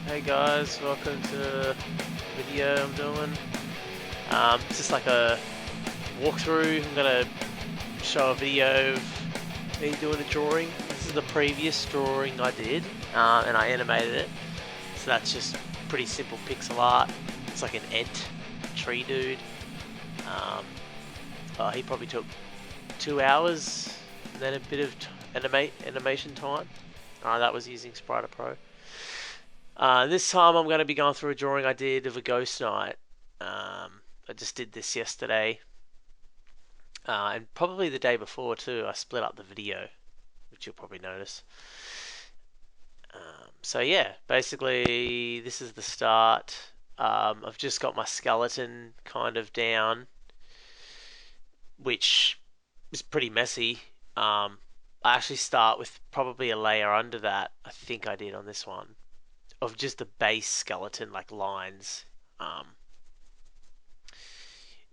Hey guys, welcome to the video I'm doing. Just like a walkthrough. I'm gonna show a video of me doing a drawing. This is the previous drawing I did, and I animated it. So that's just pretty simple pixel art. It's like an ant tree dude. Um, he probably took 2 hours, and then a bit of animation time. That was using Sprite Pro. This time I'm going to be going through a drawing I did of a ghost night. I just did this yesterday, and probably the day before too. I split up the video, which you'll probably notice. So yeah, basically this is the start. I've just got my skeleton kind of down, which is pretty messy. I actually start with probably a layer under that. I think I did on this one of just the base skeleton, like lines.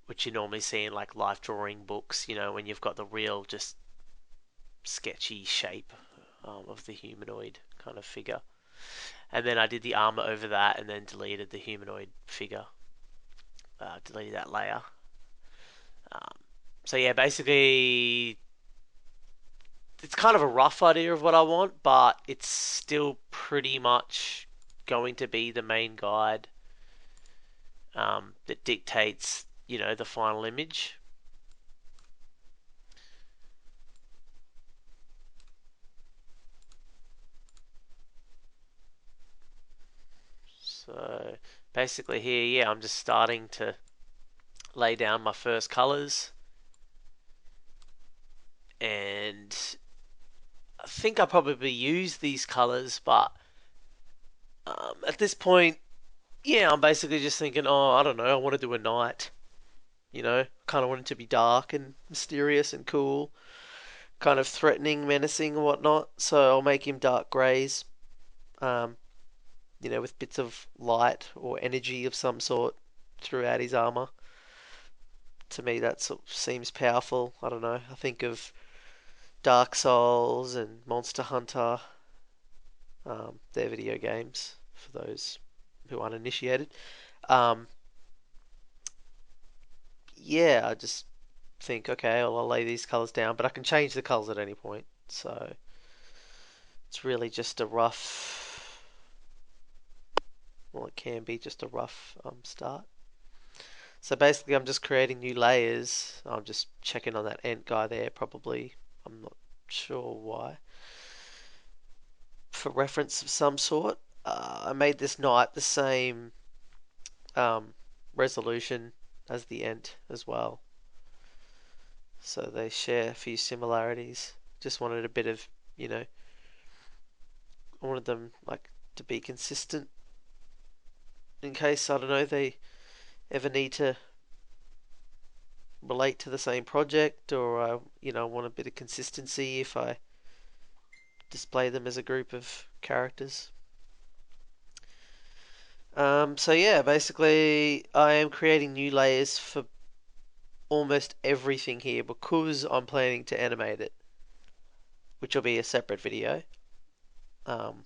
Which you normally see in like life drawing books, when you've got the real just sketchy shape of the humanoid kind of figure. And then I did the armor over that and then deleted the humanoid figure, deleted that layer. Um, so yeah, basically it's kind of a rough idea of what I want, but it's still pretty much going to be the main guide that dictates, the final image. So basically here, yeah, I'm just starting to lay down my first colors, and I think I probably use these colors, but at this point, yeah, I'm basically just thinking, oh, I don't know, I want to do a night, kind of want it to be dark and mysterious and cool, kind of threatening, menacing and whatnot. So I'll make him dark greys, um, with bits of light or energy of some sort throughout his armor. To me, that sort of seems powerful. I don't know. I think of Dark Souls and Monster Hunter. They're video games for those who aren't initiated. Um, yeah, I just think, okay, well, I'll lay these colors down, but I can change the colors at any point. So it's really just a rough, well, it can be just a rough start. So basically, I'm just creating new layers. I'm just checking on that ant guy there, probably. I'm not sure why. For reference of some sort. I made this knight the same um, resolution as the ant as well, so they share a few similarities. Just wanted a bit of, I wanted them like to be consistent in case, I don't know, they ever need to relate to the same project, or want a bit of consistency if I display them as a group of characters. So yeah, basically I am creating new layers for almost everything here because I'm planning to animate it, which will be a separate video. Um,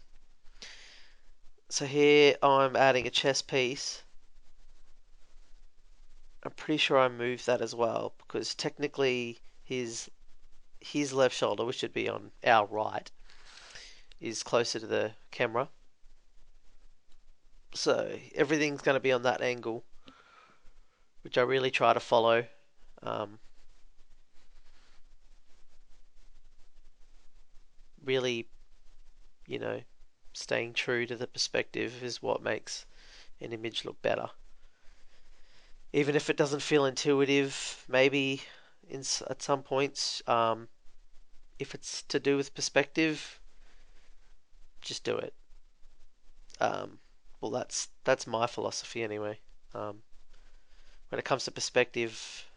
so here I'm adding a chest piece. I'm pretty sure I moved that as well because technically his left shoulder, which should be on our right, is closer to the camera. So everything's going to be on that angle, which I really try to follow. Um, really, you know, staying true to the perspective is what makes an image look better. Even if it doesn't feel intuitive, maybe at some points, if it's to do with perspective, just do it. Um, well, that's my philosophy anyway. Um, when it comes to perspective,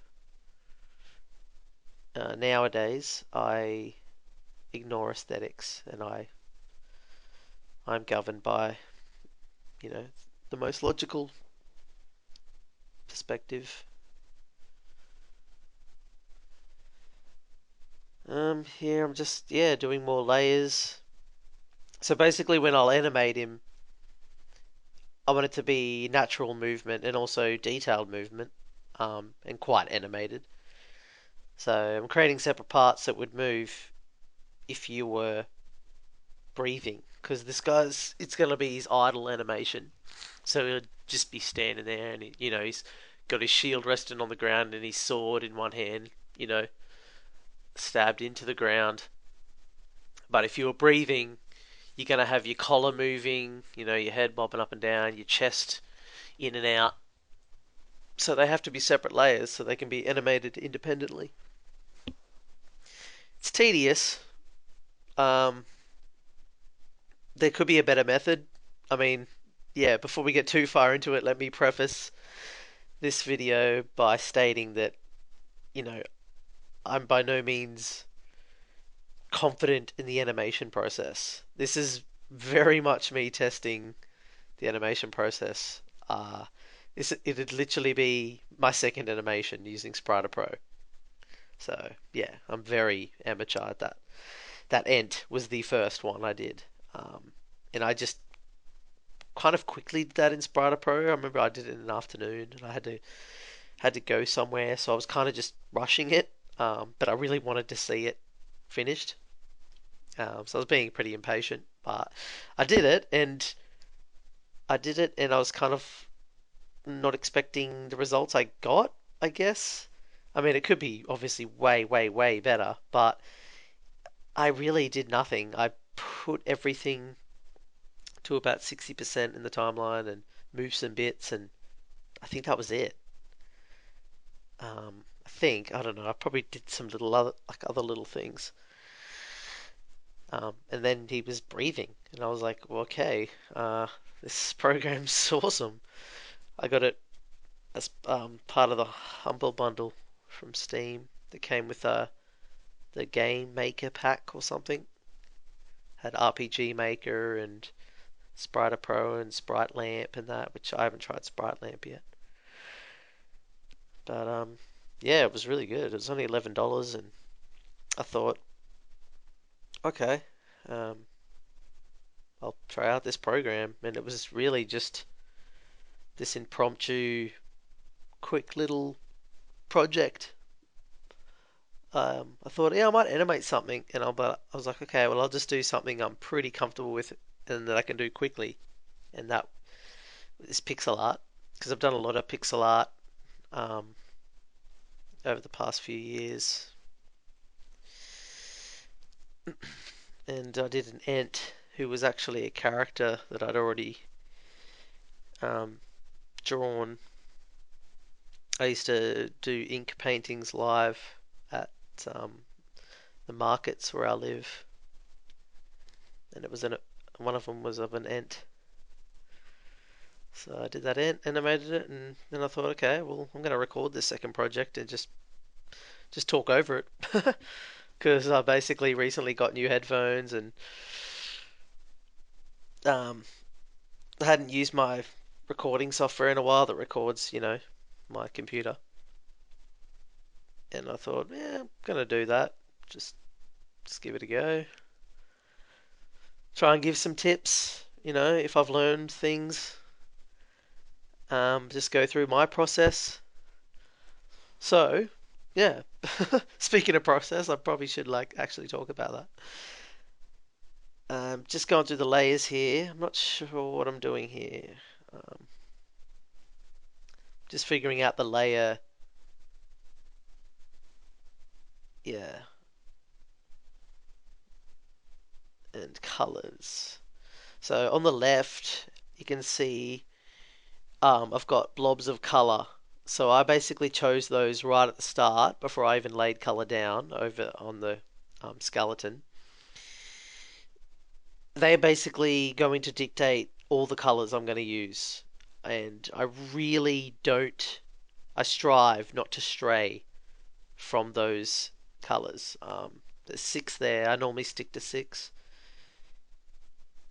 nowadays I ignore aesthetics and I'm governed by you know the most logical perspective. Here I'm just doing more layers. So basically, when I'll animate him, I want it to be natural movement and also detailed movement, and quite animated. So I'm creating separate parts that would move if you were breathing, because this guy's it's gonna be his idle animation. So he'll just be standing there, and he's got his shield resting on the ground and his sword in one hand, stabbed into the ground. But if you were breathing, you're gonna have your collar moving, your head bobbing up and down, your chest in and out. So they have to be separate layers so they can be animated independently. It's tedious. Um, there could be a better method. I mean, yeah, before we get too far into it, let me preface this video by stating that, you know, I'm by no means confident in the animation process. This is very much me testing the animation process. It'd literally be my second animation using Sprite Pro. So yeah, I'm very amateur at that. That Ent was the first one I did, and I just kind of quickly did that in Sprite Pro. I remember I did it in an afternoon, and I had to go somewhere, so I was kind of just rushing it. But I really wanted to see it finished, so I was being pretty impatient. But I did it, and I was kind of not expecting the results I got. I guess. I mean, it could be obviously way, way, way better, but I really did nothing. I put everything to about 60% in the timeline and moved some bits, and I think that was it. I don't know. I probably did some little other little things. And then he was breathing, and I was like, well, okay, this program's awesome. I got it as part of the Humble Bundle from Steam that came with the Game Maker pack or something. Had RPG Maker and Sprite Pro and Sprite Lamp and that, which I haven't tried Sprite Lamp yet. But yeah, it was really good. It was only $11, and I thought, okay, um, I'll try out this program. And it was really just this impromptu, quick little project. I thought, yeah, I might animate something, but I was like, okay, well, I'll just do something I'm pretty comfortable with and that I can do quickly, and that is pixel art, because I've done a lot of pixel art um, over the past few years, and I did an Ent who was actually a character that I'd already um, drawn. I used to do ink paintings live at um, the markets where I live, and one of them was of an Ent. So I did that Ent, animated it, and then I thought, okay, well, I'm going to record this second project and just talk over it, because I basically recently got new headphones, and um, I hadn't used my recording software in a while that records, my computer. And I thought, yeah, I'm gonna do that. Just just give it a go. Try and give some tips, if I've learned things. Just go through my process. So, yeah. Speaking of process, I probably should actually talk about that. Just going through the layers here. I'm not sure what I'm doing here. Um, just figuring out the layer. Yeah, and colors. So on the left, you can see I've got blobs of color. So I basically chose those right at the start before I even laid color down over on the skeleton. They're basically going to dictate all the colors I'm going to use. And I really don't, I strive not to stray from those colors. There's six there. I normally stick to six.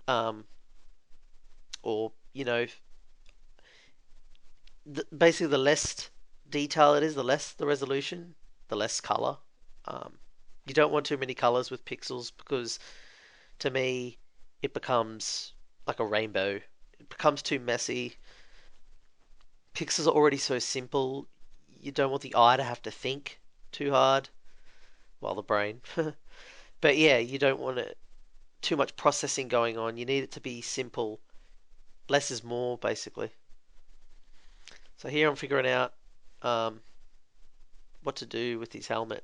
Um, or, basically the less detail it is, the less the resolution, the less color. Um, you don't want too many colors with pixels, because to me it becomes like a rainbow. It becomes too messy. Pixels are already so simple. You don't want the eye to have to think too hard. Well, the brain. But yeah, you don't want it too much processing going on. You need it to be simple. Less is more, basically. So here I'm figuring out um, what to do with his helmet.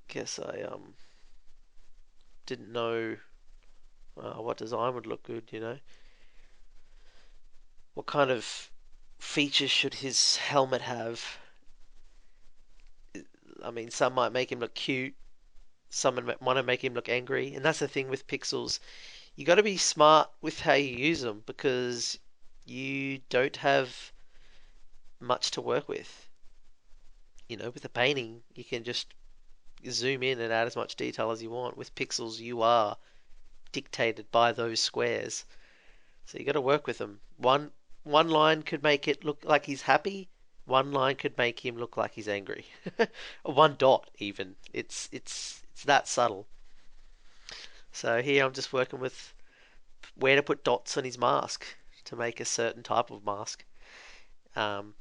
Guess I didn't know what design would look good. What kind of features should his helmet have? I mean, some might make him look cute. Some want to make him look angry, and that's the thing with pixels. You got to be smart with how you use them because you don't have much to work with. With a painting, you can just zoom in and add as much detail as you want. With pixels, you are dictated by those squares. So you got to work with them. One line could make it look like he's happy. One line could make him look like he's angry. One dot even. It's that subtle. So here I'm just working with where to put dots on his mask to make a certain type of mask. Um,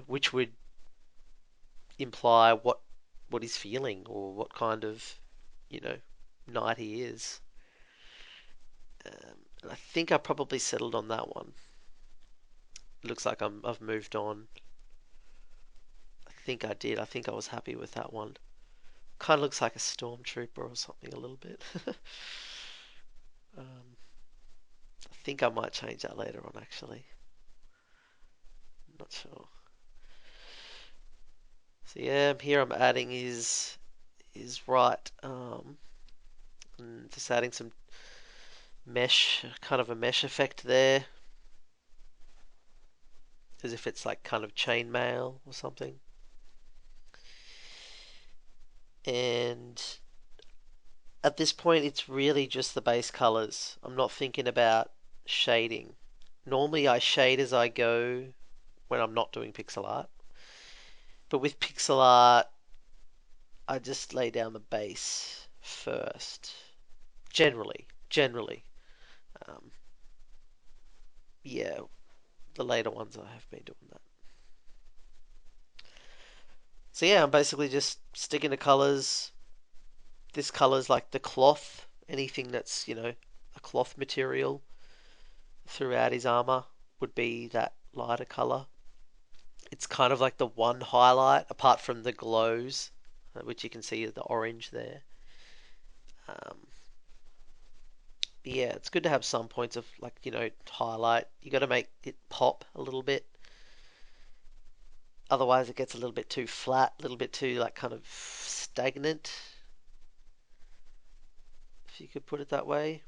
which would imply what he's feeling or what kind of you know knight he is. And I think I probably settled on that one. Looks like I've moved on. I think I did. I think I was happy with that one. Kind of looks like a stormtrooper or something a little bit. um, I think I might change that later on. Actually, not sure. So yeah, here I'm adding is right. And just adding some mesh, kind of a mesh effect there, as if it's like kind of chainmail or something. And at this point, it's really just the base colors. I'm not thinking about shading. Normally, I shade as I go when I'm not doing pixel art, but with pixel art, I just lay down the base first. Generally, um, yeah. The later ones I have been doing that. So yeah, I'm basically just sticking to colors. This color's like the cloth, anything that's a cloth material throughout his armor would be that lighter color. It's kind of like the one highlight apart from the glows, which you can see the orange there. Um, yeah, it's good to have some points of like highlight. You got to make it pop a little bit. Otherwise, it gets a little bit too flat, a little bit too like kind of stagnant, if you could put it that way.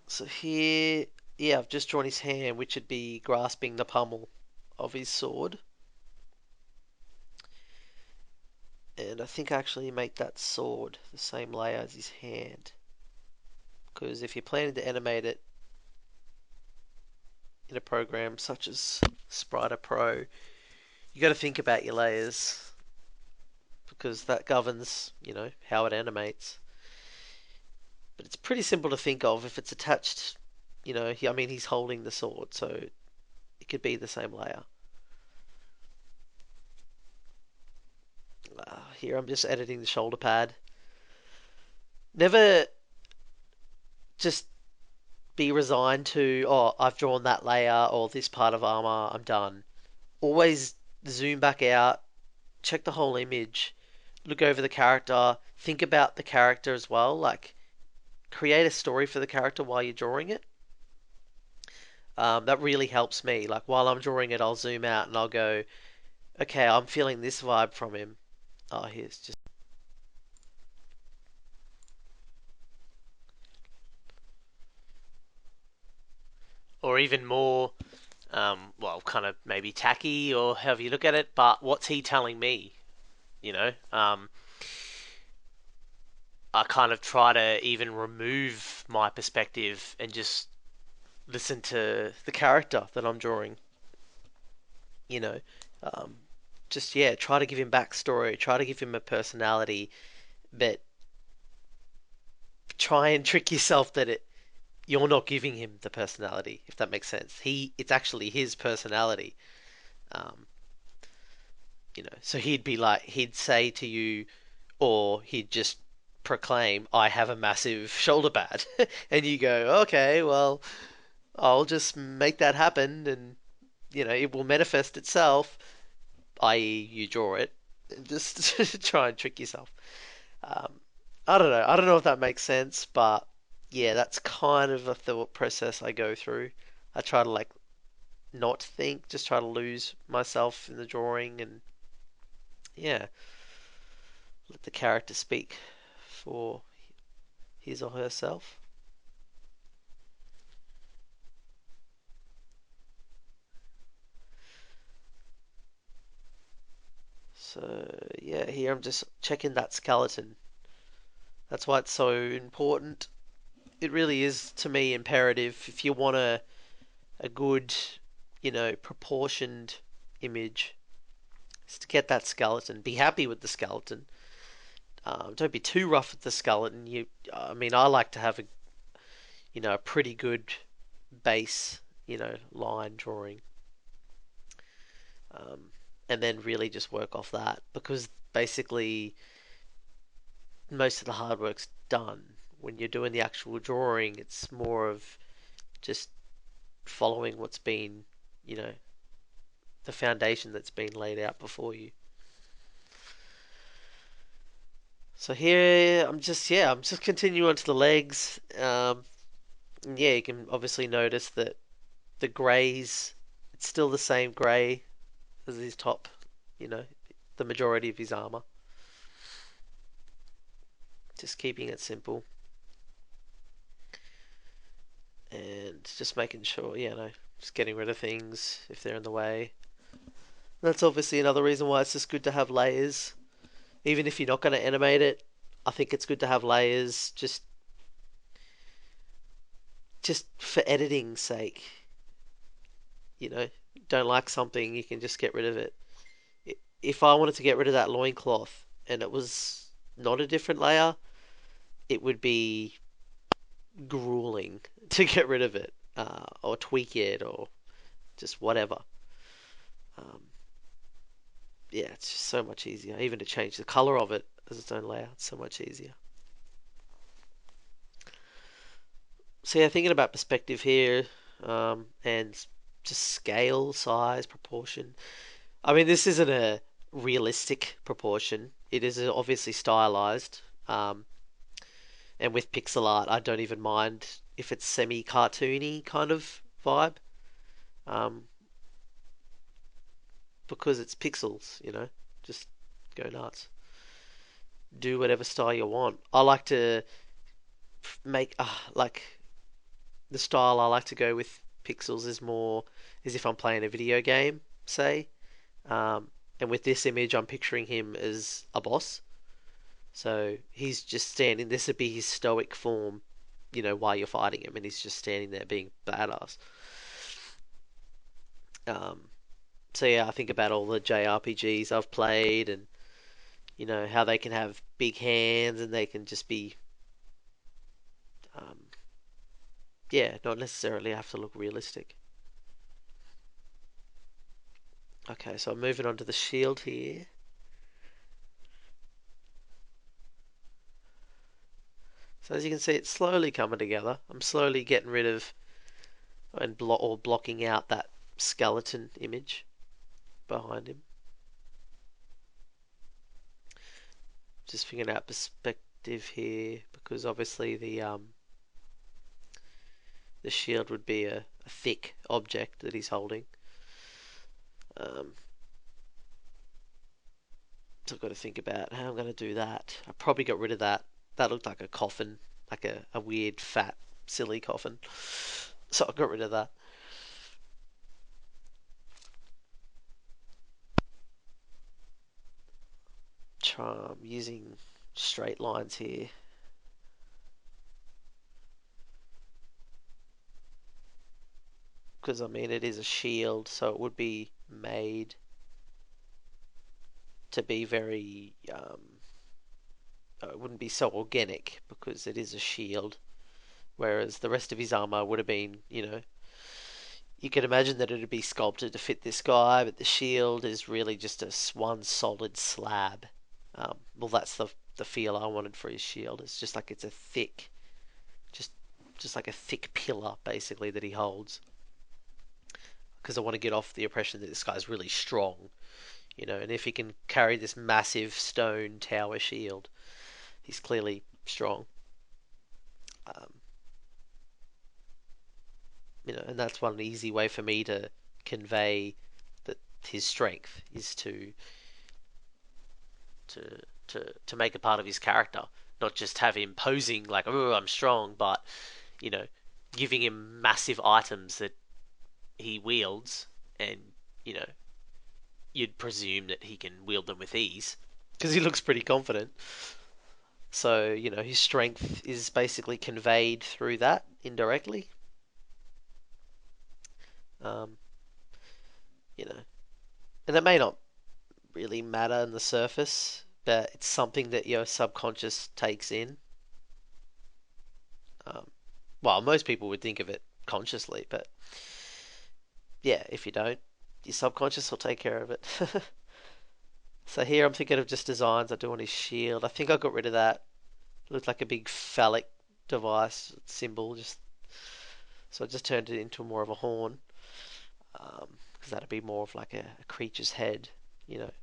So here, yeah, I've just drawn his hand, which would be grasping the pommel of his sword. And I think I actually make that sword the same layer as his hand. Because if you're planning to animate it in a program such as Sprite Pro, you got to think about your layers because that governs, how it animates. But it's pretty simple to think of if it's attached. I mean, he's holding the sword, so it could be the same layer. Here I'm just editing the shoulder pad. Never just be resigned to, oh, I've drawn that layer or this part of armor, I'm done. Always zoom back out, check the whole image, look over the character, think about the character as well. Like, create a story for the character while you're drawing it. That really helps me. Like, while I'm drawing it, I'll zoom out and I'll go, okay, I'm feeling this vibe from him. Oh, here's just. Or even more, well, kind of maybe tacky or however you look at it, but what's he telling me? You know, I kind of try to even remove my perspective and just listen to the character that I'm drawing. You know, um, just yeah, try to give him backstory, try to give him a personality, but try and trick yourself that you're not giving him the personality, if that makes sense. It's actually his personality. Um, so he'd say to you, or he'd just proclaim, "I have a massive shoulder pad," and you go, "Okay, well, I'll just make that happen, and it will manifest itself." I.e., you draw it, and just try and trick yourself. Um, I don't know. I don't know if that makes sense, but yeah, that's kind of a thought process I go through. I try to like not think, just try to lose myself in the drawing and yeah, let the character speak for his or herself. So yeah, here I'm just checking that skeleton. That's why it's so important. It really is to me imperative if you want a good, proportioned image, is to get that skeleton. Be happy with the skeleton. Don't be too rough with the skeleton. I mean, I like to have a pretty good base, line drawing, um, and then really just work off that because basically most of the hard work's done. When you're doing the actual drawing, it's more of just following what's been, you know, the foundation that's been laid out before you. So here I'm just continuing on to the legs. Yeah, you can obviously notice that the greys, it's still the same grey as his top, you know, the majority of his armor. Just keeping it simple and just making sure, just getting rid of things if they're in the way. That's obviously another reason why it's just good to have layers. Even if you're not going to animate it, I think it's good to have layers just for editing's sake. You know, don't like something, you can just get rid of it. If I wanted to get rid of that loincloth and it was not a different layer, it would be grueling to get rid of it, or tweak it, or just whatever. Um, yeah, it's just so much easier. Even to change the color of it as its own layer, it's so much easier. So yeah, thinking about perspective here, and just scale, size, proportion. I mean, this isn't a realistic proportion. It is obviously stylized. And with pixel art, I don't even mind if it's semi-cartoony kind of vibe, um, because it's pixels. Just go nuts. Do whatever style you want. I like to make like the style I like to go with pixels is more as if I'm playing a video game, say. Um, and with this image, I'm picturing him as a boss. So he's just standing. This would be his stoic form, while you're fighting him, and he's just standing there being badass. Um, so yeah, I think about all the JRPGs I've played, and how they can have big hands, and they can just be, um, yeah, not necessarily have to look realistic. Okay, so I'm moving on to the shield here. So as you can see, it's slowly coming together. I'm slowly getting rid of and blocking out that skeleton image behind him. Just figuring out perspective here because obviously the shield would be a thick object that he's holding. Um, so I've got to think about how I'm going to do that. I probably got rid of that. That looked like a coffin, like a weird, fat, silly coffin. So I got rid of that. I'm using straight lines here because I mean it is a shield, so it would be made to be very, it wouldn't be so organic because it is a shield. Whereas the rest of his armor would have been, you could imagine that it would be sculpted to fit this guy, but the shield is really just a one solid slab. Well, that's the feel I wanted for his shield. It's just like it's a thick, just just like a thick pillar basically that he holds. Because I want to get off the impression that this guy's really strong, and if he can carry this massive stone tower shield, he's clearly strong. Um, and that's one easy way for me to convey that his strength is to to make a part of his character, not just have him posing like, oh, I'm strong, but you know, giving him massive items that he wields, and you know, you'd presume that he can wield them with ease because he looks pretty confident. So his strength is basically conveyed through that indirectly. Um, you know, and that may not really matter on the surface, but it's something that your subconscious takes in. Um, well, most people would think of it consciously, but yeah, if you don't, your subconscious will take care of it. So here I'm thinking of just designs I do on his shield. I think I got rid of that. It looked like a big phallic device symbol, just so I just turned it into more of a horn, because that'd be more of like a creature's head,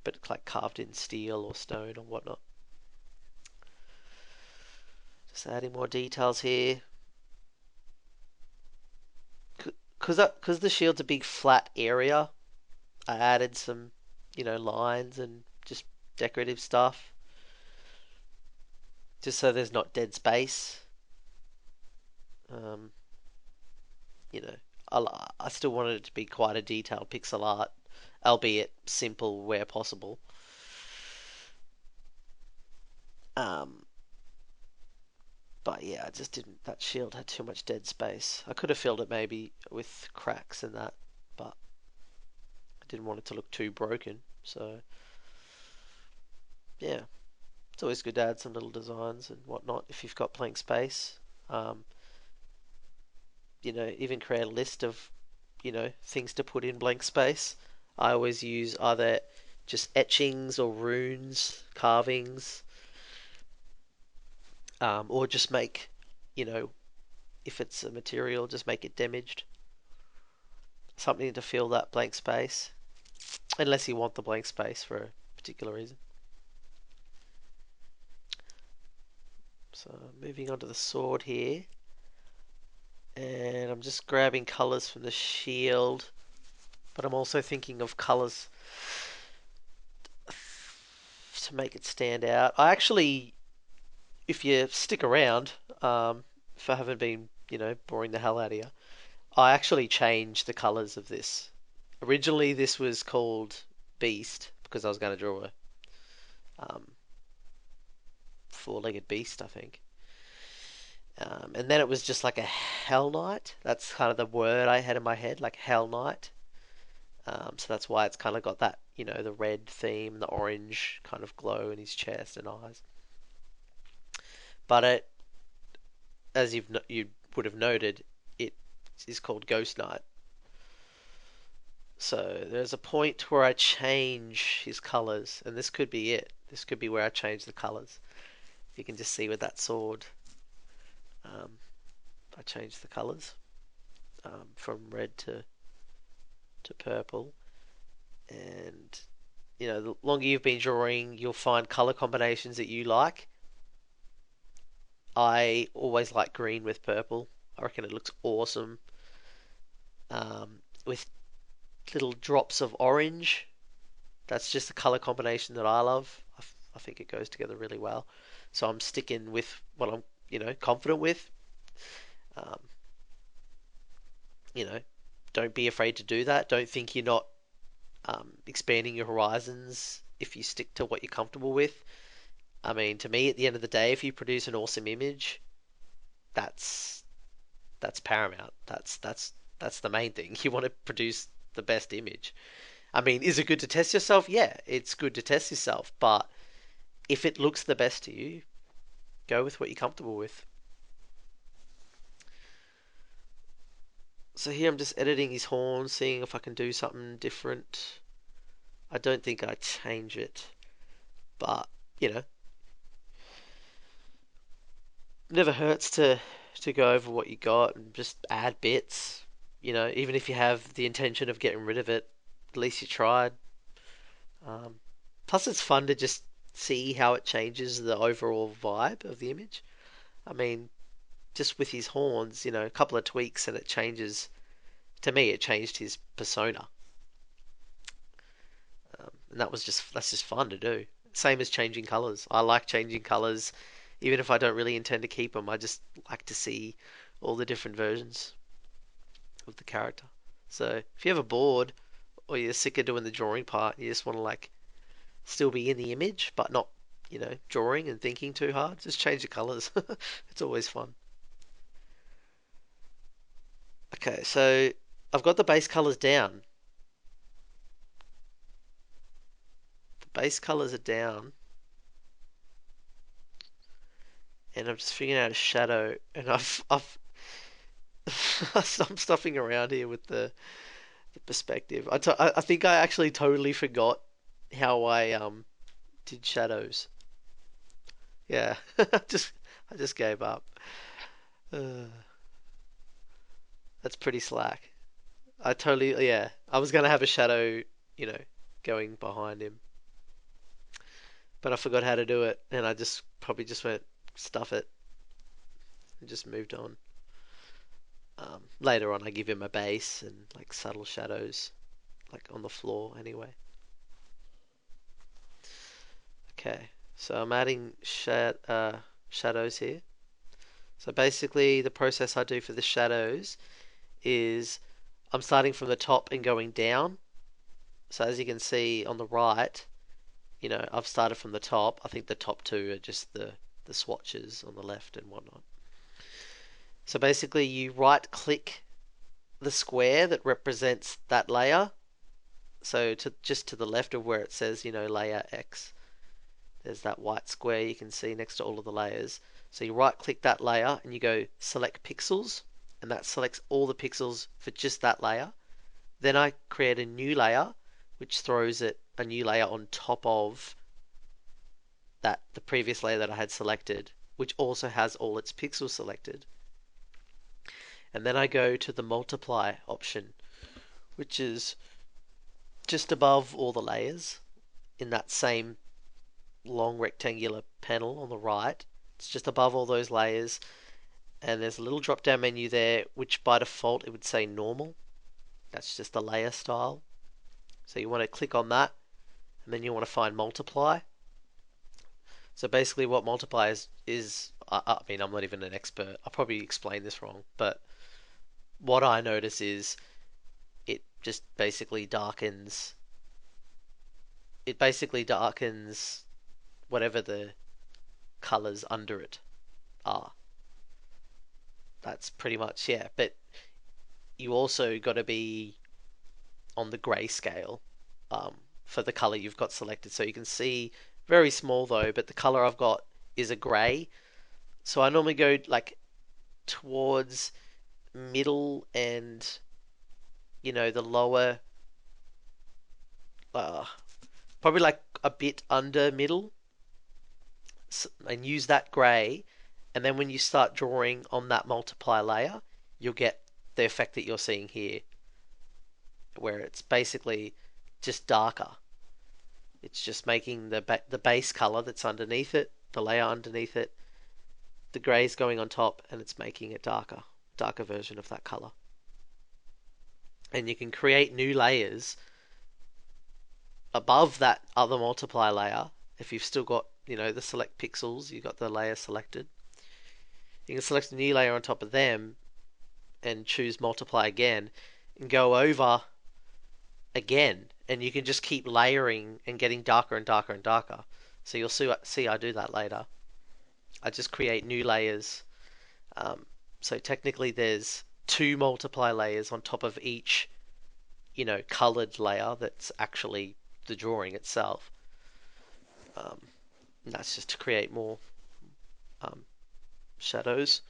but like carved in steel or stone or whatnot. Just adding more details here. Because the shield's a big flat area, I added some, lines and just decorative stuff, just so there's not dead space. Um, you know, I still wanted it to be quite a detailed pixel art, albeit simple where possible. Um, but yeah, I just didn't. That shield had too much dead space. I could have filled it maybe with cracks and that, but I didn't want it to look too broken. So yeah, it's always good to add some little designs and whatnot if you've got blank space. Um, even create a list of, things to put in blank space. I always use either just etchings or runes, carvings, or just make, you know, if it's a material, just make it damaged. Something to fill that blank space, unless you want the blank space for a particular reason. So moving on to the sword here, and I'm just grabbing colours from the shield, but I'm also thinking of colours to make it stand out. I actually, if you stick around, if I haven't been, boring the hell out of you, I actually changed the colours of this. Originally, this was called Beast because I was going to draw a um, four-legged beast, I think. And then it was just like a Hell Knight. That's kind of the word I had in my head, like Hell Knight. So that's why it's kind of got that, the red theme, the orange kind of glow in his chest and eyes. But as you would have noted, it is called Ghost Knight. So there's a point where I change his colors, and this could be it. This could be where I change the colors. You can just see with that sword, I changed the colors from red to purple. And the longer you've been drawing, you'll find color combinations that you like. I always like green with purple. I reckon it looks awesome. With little drops of orange. That's just the color combination that I love. I think it goes together really well. So I'm sticking with what I'm, confident with. Um, you know, don't be afraid to do that. Don't think you're not expanding your horizons if you stick to what you're comfortable with. I mean, to me, at the end of the day, if you produce an awesome image, that's that's paramount. That's the main thing. You want to produce the best image. I mean, is it good to test yourself? Yeah, it's good to test yourself, but if it looks the best to you, go with what you're comfortable with. So here I'm just editing his horn, seeing if I can do something different. I don't think I change it, but you know, never hurts to go over what you got and just add bits. You know, even if you have the intention of getting rid of it, at least you tried. Um, Plus, it's fun to just see how it changes the overall vibe of the image. I mean, just with his horns, you know, a couple of tweaks and it changes. To me, it changed his persona, and that's just fun to do. Same as changing colors. I like changing colors, even if I don't really intend to keep them. I just like to see all the different versions of the character. So if you're ever bored or you're sick of doing the drawing part, you just want to like still be in the image but not, drawing and thinking too hard, just change the colors. It's always fun. Okay, so I've got the base colors down. The base colors are down, and I'm just figuring out a shadow, and I've I'm stuffing around here with the perspective. I think I actually totally forgot how I did shadows. Yeah, just I just gave up. Uh, that's pretty slack. I totally, yeah. I was gonna have a shadow, you know, going behind him, but I forgot how to do it, and I just probably just went stuff it and just moved on. Later on, I give him a base and like subtle shadows, like on the floor anyway. Okay, so I'm adding shadows here. So basically, the process I do for the shadows is I'm starting from the top and going down. So as you can see on the right, I've started from the top. I think the top two are just the swatches on the left and whatnot. So basically, you right click the square that represents that layer. So just to the left of where it says, layer X, there's that white square you can see next to all of the layers. So you right click that layer and you go select pixels, and that selects all the pixels for just that layer. Then I create a new layer, which throws it a new layer on top of the previous layer that I had selected, which also has all its pixels selected. And then I go to the multiply option, which is just above all the layers in that same long rectangular panel on the right. It's just above all those layers, and there's a little drop down menu there, which by default it would say normal. That's just the layer style. So you want to click on that, and then you want to find multiply. So basically, what multiply is I mean, I'm not even an expert. I'll probably explain this wrong, but what I notice is it just basically darkens whatever the colors under it are. That's pretty much, yeah. But you also got to be on the grayscale for the color you've got selected. So you can see very small though, but the color I've got is a gray. So I normally go like towards middle and the lower, uh, probably like a bit under middle, and use that gray. And then when you start drawing on that multiply layer, you'll get the effect that you're seeing here, where it's basically just darker. It's just making the base color that's underneath it, the layer underneath it, the gray's going on top, and it's making a darker version of that color. And you can create new layers above that other multiply layer. If you've still got, the select pixels, you've got the layer selected. You can select a new layer on top of them and choose multiply again and go over again. And you can just keep layering and getting darker and darker and darker. So you'll see I do that later. I just create new layers. So technically there's two multiply layers on top of each, coloured layer that's actually the drawing itself. Um, and that's just to create more um, shadows.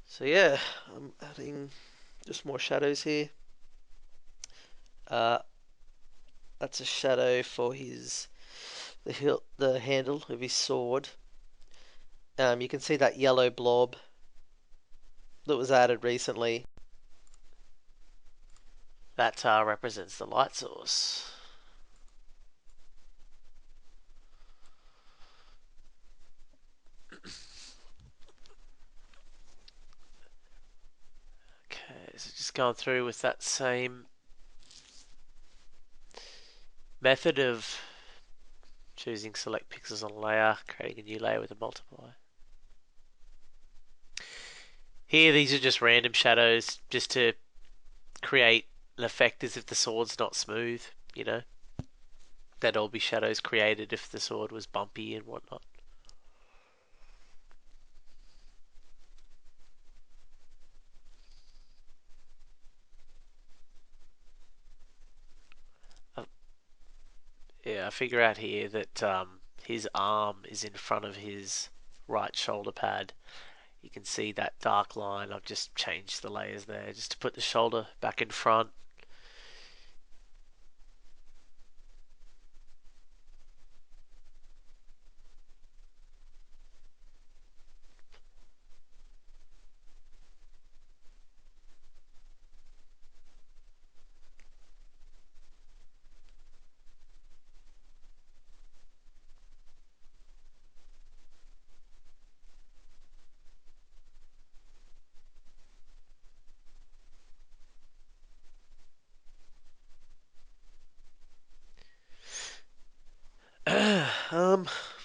So yeah, I'm adding just more shadows here. Uh, that's a shadow for the handle of his sword. You can see that yellow blob that was added recently. That represents the light source. Okay, so just going through with that same method of choosing select pixels on layer, creating a new layer with a multiplier. Here, these are just random shadows, just to create an effect as if the sword's not smooth, you know? That'd all be shadows created if the sword was bumpy and whatnot. Uh, yeah, I figure out here that his arm is in front of his right shoulder pad. You can see that dark line. I've just changed the layers there just to put the shoulder back in front.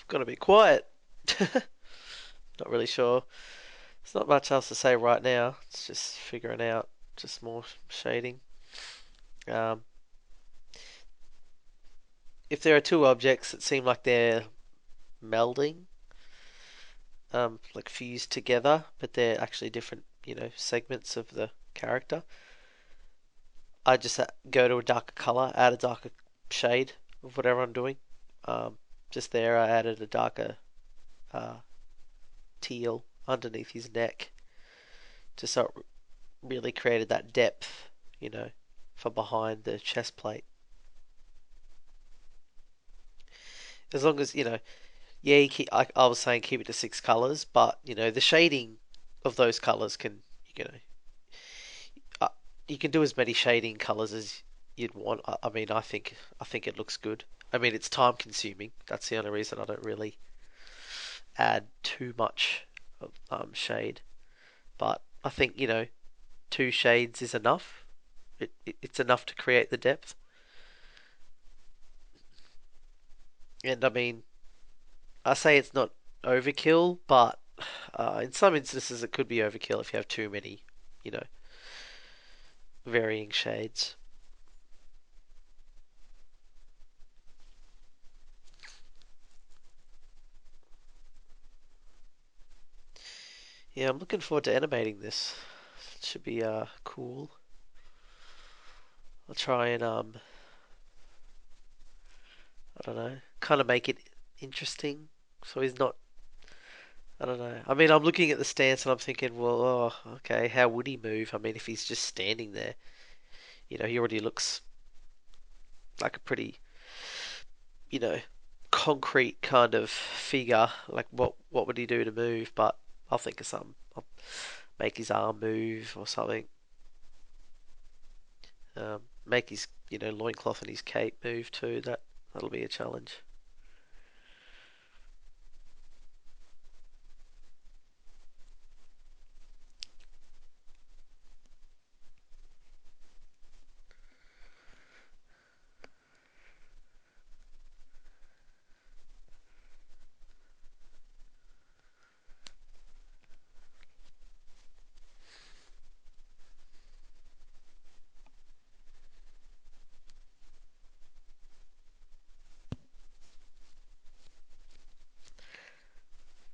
Gotta be quiet. Not really sure. There's not much else to say right now. It's just figuring out just more shading. Um, if there are two objects that seem like they're melding, like fused together, but they're actually different, segments of the character, I just go to a darker color, add a darker shade of whatever I'm doing. Um, just there, I added a darker uh, teal underneath his neck, just so it really created that depth, you know, for behind the chest plate. As long as yeah, I was saying keep it to six colors, but the shading of those colors can, you know, uh, you can do as many shading colors as you'd want. I mean, I think it looks good. I mean, it's time consuming. That's the only reason I don't really add too much shade. But I think two shades is enough. It's enough to create the depth. And I mean, I say it's not overkill, but in some instances it could be overkill if you have too many, you know, varying shades. Yeah, I'm looking forward to animating this. It should be cool. I'll try and I don't know, kind of make it interesting. So he's not. I don't know. I mean, I'm looking at the stance and I'm thinking, well, oh, okay, how would he move? I mean, if he's just standing there, he already looks like a pretty, you know, concrete kind of figure. Like, what would he do to move? But I'll think of something. I'll make his arm move or something. Make his, loincloth and his cape move too. That'll be a challenge.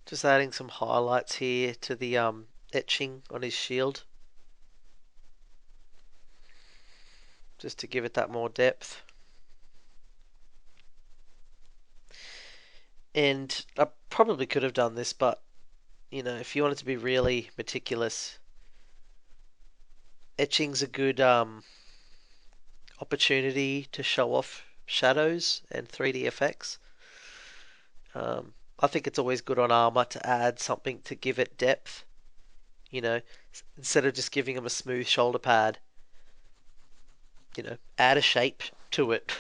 Just adding some highlights here to the etching on his shield, just to give it that more depth. And I probably could have done this, but if you wanted to be really meticulous, etching's a good opportunity to show off shadows and 3D effects. I think it's always good on armor to add something to give it depth. You know, instead of just giving them a smooth shoulder pad, add a shape to it.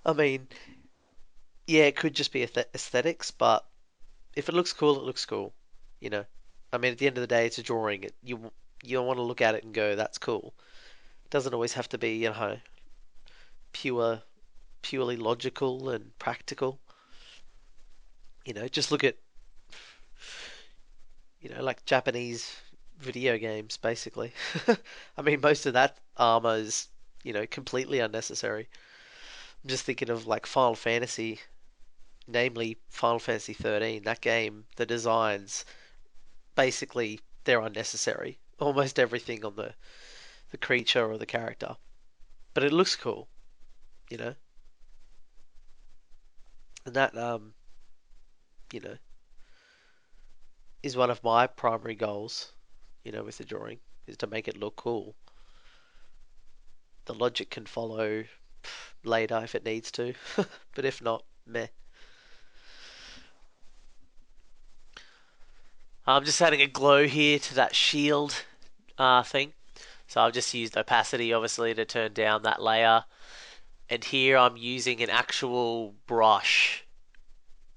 I mean, yeah, it could just be aesthetics, but if it looks cool, it looks cool. You know, I mean, at the end of the day, it's a drawing. You want to look at it and go, "That's cool." It doesn't always have to be, pure, purely logical and practical. Just look at, like Japanese video games, basically. I mean, most of that armor is, completely unnecessary. I'm just thinking of like Final Fantasy, namely Final Fantasy 13. That game, the designs, basically, they're unnecessary. Almost everything on the creature or the character. But it looks cool, you know? And that, you know, is one of my primary goals, with the drawing, is to make it look cool. The logic can follow later if it needs to, but if not, meh. I'm just adding a glow here to that shield thing. So I've just used opacity, obviously, to turn down that layer. And here I'm using an actual brush.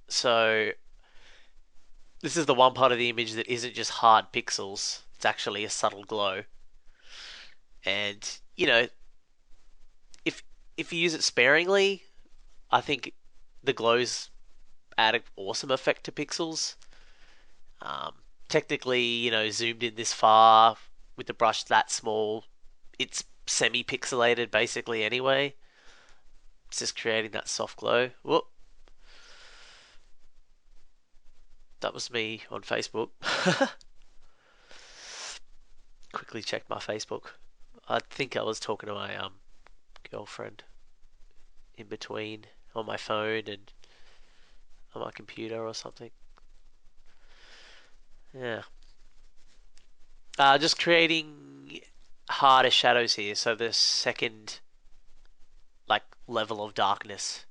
So this is the one part of the image that isn't just hard pixels. It's actually a subtle glow. And, if if you use it sparingly, I think the glows add an awesome effect to pixels. Technically, zoomed in this far with the brush that small, it's semi-pixelated basically anyway. It's just creating that soft glow. Whoop, that was me on Facebook. Quickly checked my Facebook. I think I was talking to my girlfriend in between on my phone and on my computer or something. Yeah. Just creating harder shadows here. So the second like level of darkness,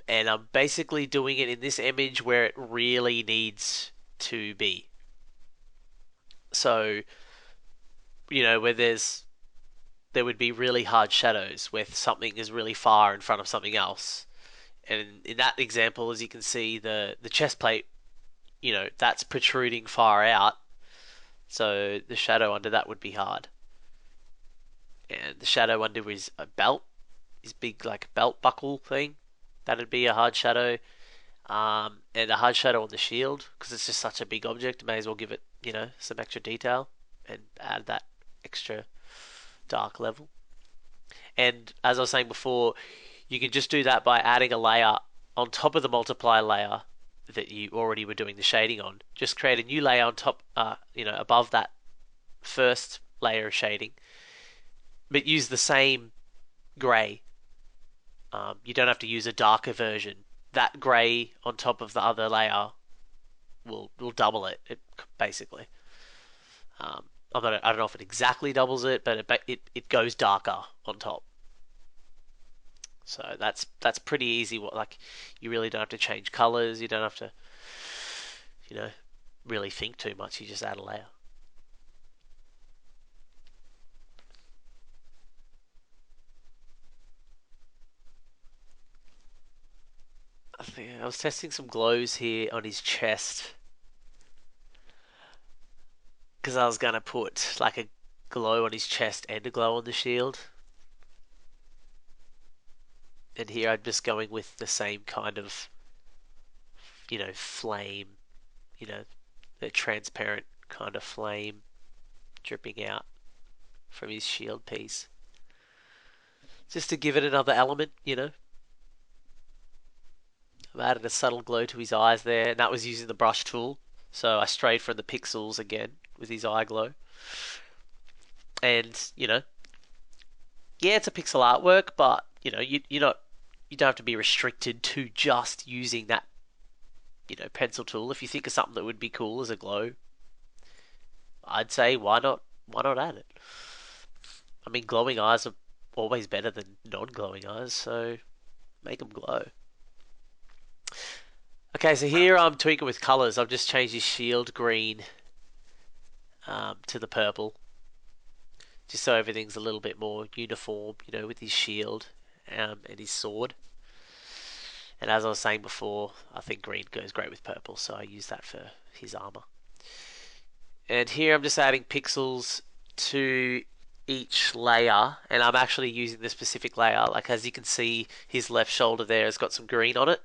and I'm basically doing it in this image where it really needs to be. So where there would be really hard shadows where something is really far in front of something else. And in that example, as you can see, the chest plate, that's protruding far out. So the shadow under that would be hard. And the shadow under his belt, his big like belt buckle thing, that'd be a hard shadow. And a hard shadow on the shield because it's just such a big object. May as well give it, some extra detail and add that extra dark level. And as I was saying before, you can just do that by adding a layer on top of the multiply layer that you already were doing the shading on. Just create a new layer on top, above that first layer of shading, but use the same grey. You don't have to use a darker version. That grey on top of the other layer will double it basically. I don't know if it exactly doubles it, but it goes darker on top. So that's pretty easy. Like you really don't have to change colors. You don't have to you know really think too much. You just add a layer. I was testing some glows here on his chest because I was gonna put like a glow on his chest and a glow on the shield. And here I'm just going with the same kind of flame, you know, the transparent kind of flame dripping out from his shield piece. Just to give it another element. I've added a subtle glow to his eyes there, and that was using the brush tool. So I strayed from the pixels again with his eye glow. And, yeah, it's a pixel artwork, but, you don't have to be restricted to just using that, pencil tool. If you think of something that would be cool as a glow, I'd say why not add it? I mean, glowing eyes are always better than non-glowing eyes, so make them glow. Okay, so here I'm tweaking with colors. I've just changed his shield green to the purple, just so everything's a little bit more uniform, with his shield and his sword. And as I was saying before, I think green goes great with purple, so I use that for his armor. And here I'm just adding pixels to each layer, and I'm actually using the specific layer. Like, as you can see, his left shoulder there has got some green on it,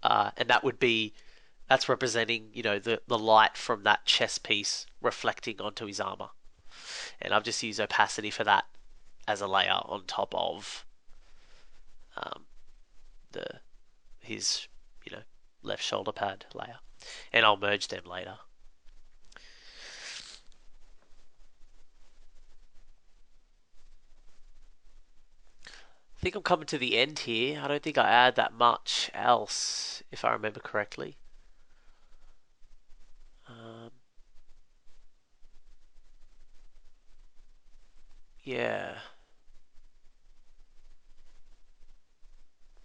and that's representing, the light from that chest piece reflecting onto his armor. And I've just used opacity for that as a layer on top of the his left shoulder pad layer, and I'll merge them later. I think I'm coming to the end here. I don't think I add that much else, if I remember correctly. Yeah.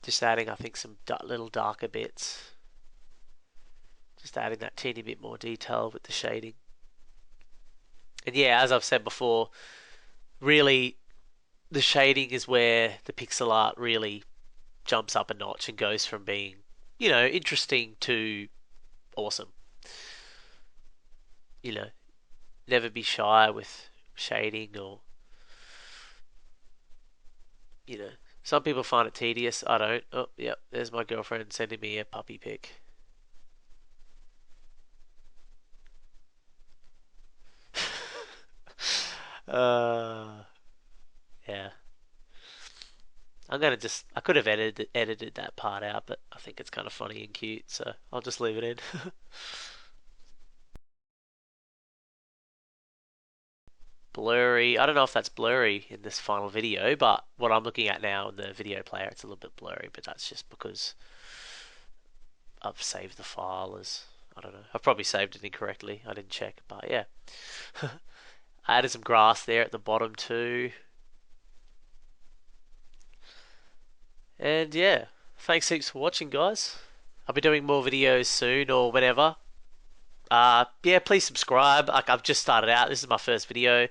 Just adding, I think, some little darker bits. Just adding that teeny bit more detail with the shading. And yeah, as I've said before, really the shading is where the pixel art really jumps up a notch and goes from being, interesting to awesome. Never be shy with shading or, some people find it tedious. I don't. Oh, yep, there's my girlfriend sending me a puppy pic. Yeah. I could have edited that part out, but I think it's kind of funny and cute, so I'll just leave it in. Blurry. I don't know if that's blurry in this final video, but what I'm looking at now in the video player, it's a little bit blurry, but that's just because I've saved the file as, I don't know. I've probably saved it incorrectly. I didn't check, but yeah. I added some grass there at the bottom too. And yeah, thanks heaps for watching, guys. I'll be doing more videos soon or whenever. Yeah, please subscribe. I've just started out. This is my first video,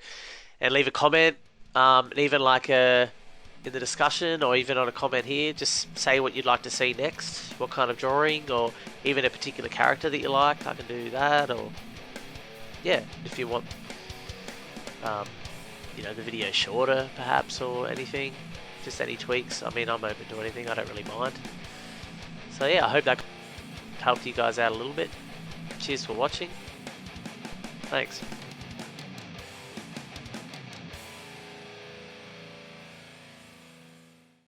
and leave a comment. And even in the discussion, or even on a comment here, just say what you'd like to see next. What kind of drawing, or even a particular character that you like. I can do that, or yeah, if you want, the video shorter perhaps, or anything. Just any tweaks. I mean, I'm open to anything. I don't really mind. So yeah, I hope that helped you guys out a little bit. Cheers for watching. Thanks.